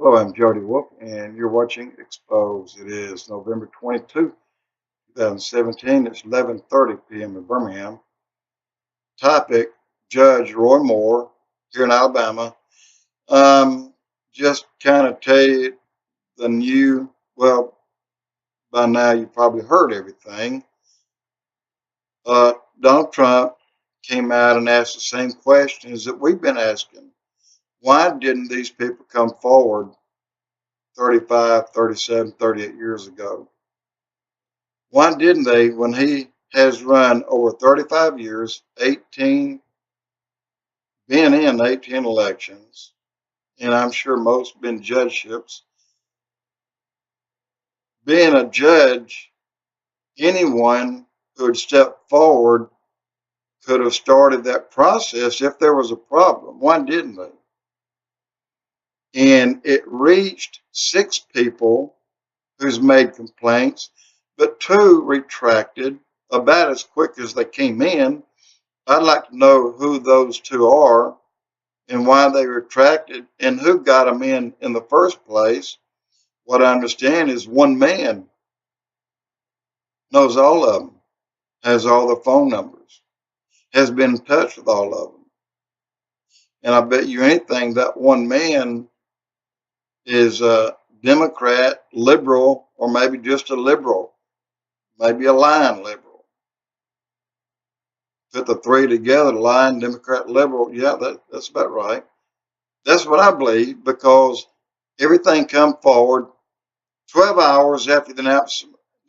Hello, I'm Jody Wolf, and you're watching Expoz. It is November 22, 2017. It's 11:30 p.m. in Birmingham. Topic: Judge Roy Moore here in Alabama. Just kind of tell you the new. Well, by now you probably heard everything. Donald Trump came out and asked the same questions that we've been asking. Why didn't these people come forward 35, 37, 38 years ago? Why didn't they when he has run over 35 years, 18, been in 18 elections, and I'm sure most been judgeships. Being a judge, anyone who had stepped forward could have started that process if there was a problem. Why didn't they? And it reached 6 people who's made complaints, but 2 retracted about as quick as they came in. I'd like to know who those 2 are and why they retracted and who got them in the first place. What I understand is one man knows all of them, has all the phone numbers, has been in touch with all of them. And I bet you anything that one man is a Democrat, liberal, or maybe just a liberal, maybe a lying liberal. Put the 3 together, lying, Democrat, liberal, yeah, that's about right. That's what I believe, because everything come forward 12 hours after the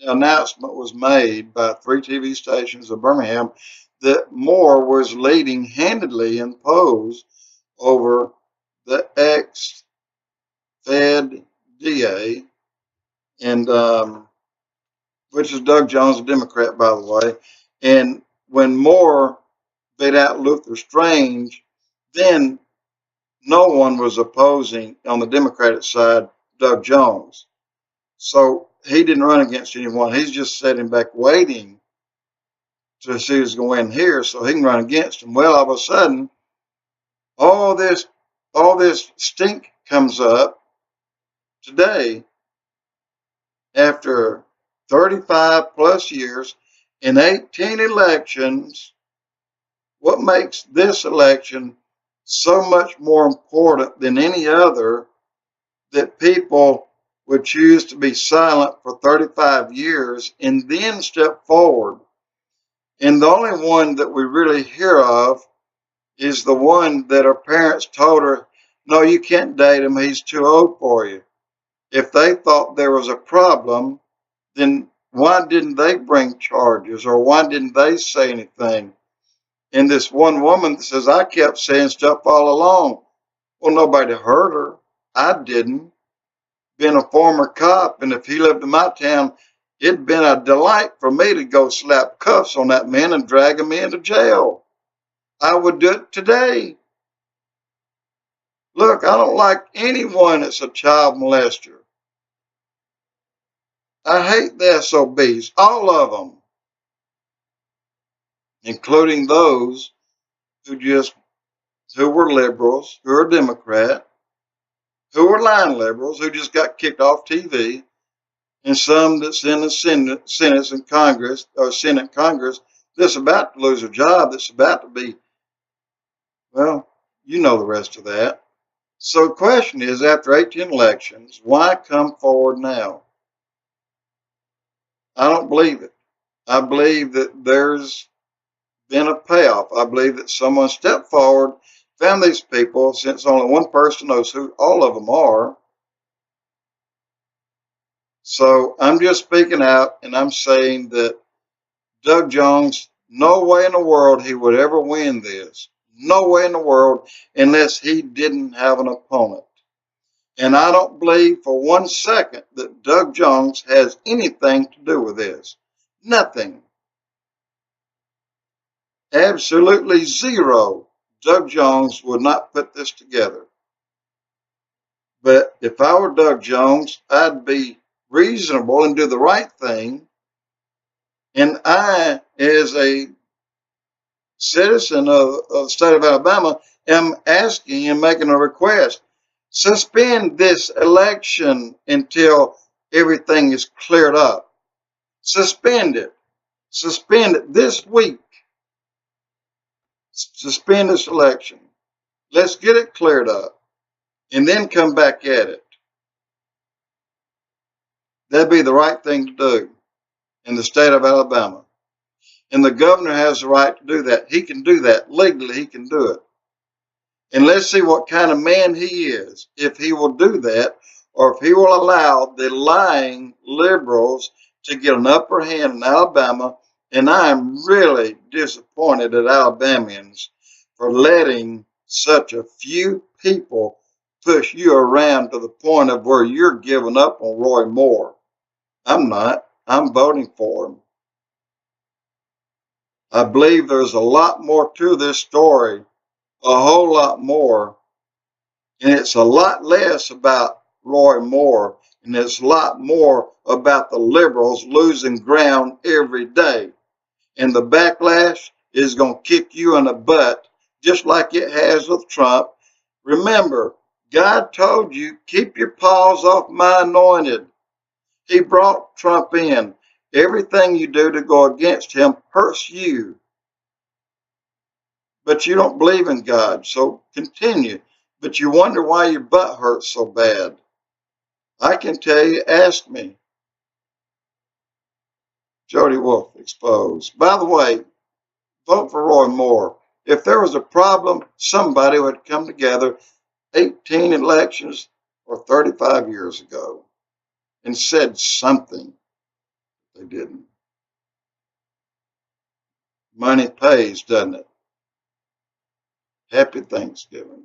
announcement was made by 3 TV stations of Birmingham that Moore was leading handedly in polls over the ex-Fed DA, and which is Doug Jones, a Democrat, by the way. And when Moore beat out Luther Strange, then no one was opposing on the Democratic side Doug Jones. So he didn't run against anyone. He's just sitting back waiting to see who's going to win here so he can run against him. Well, all of a sudden, all this stink comes up today after 35 plus years in 18 elections. What makes this election so much more important than any other that people would choose to be silent for 35 years and then step forward? And the only one that we really hear of is the one that her parents told her, no, you can't date him, he's too old for you. If they thought there was a problem, then why didn't they bring charges, or why didn't they say anything? And this one woman says, I kept saying stuff all along. Well, nobody heard her. I didn't. Being a former cop, and if he lived in my town, it'd been a delight for me to go slap cuffs on that man and drag him into jail. I would do it today. Look, I don't like anyone that's a child molester. I hate the SOBs, all of them, including those who were liberals, who are Democrat, who are lying liberals, who just got kicked off TV, and some that's in the Senate and Congress, or Senate Congress, that's about to lose a job, that's about to be, well, you know the rest of that. So the question is, after 18 elections, why come forward now? I don't believe it. I believe that there's been a payoff. I believe that someone stepped forward, found these people, since only one person knows who all of them are. So I'm just speaking out, and I'm saying that Doug Jones, no way in the world he would ever win this. No way in the world, unless he didn't have an opponent. And I don't believe for 1 second that Doug Jones has anything to do with this. Nothing. Absolutely zero. Doug Jones would not put this together. But if I were Doug Jones, I'd be reasonable and do the right thing. And I, as a citizen of the state of Alabama, am asking and making a request. Suspend this election until everything is cleared up. Suspend it. Suspend it this week. Suspend this election. Let's get it cleared up and then come back at it. That'd be the right thing to do in the state of Alabama. And the governor has the right to do that. He can do that. Legally, he can do it. And let's see what kind of man he is, if he will do that, or if he will allow the lying liberals to get an upper hand in Alabama. And I am really disappointed at Alabamians for letting such a few people push you around to the point of where you're giving up on Roy Moore. I'm not. I'm voting for him. I believe there's a lot more to this story, a whole lot more, and it's a lot less about Roy Moore, and it's a lot more about the liberals losing ground every day. And the backlash is going to kick you in the butt, just like it has with Trump. Remember, God told you, keep your paws off my anointed. He brought Trump in. Everything you do to go against him hurts you. But you don't believe in God, so continue. But you wonder why your butt hurts so bad. I can tell you, ask me. Jody Wolf, Expoz. By the way, vote for Roy Moore. If there was a problem, somebody would come together 18 elections or 35 years ago and said something. They didn't. Money pays, doesn't it? Happy Thanksgiving.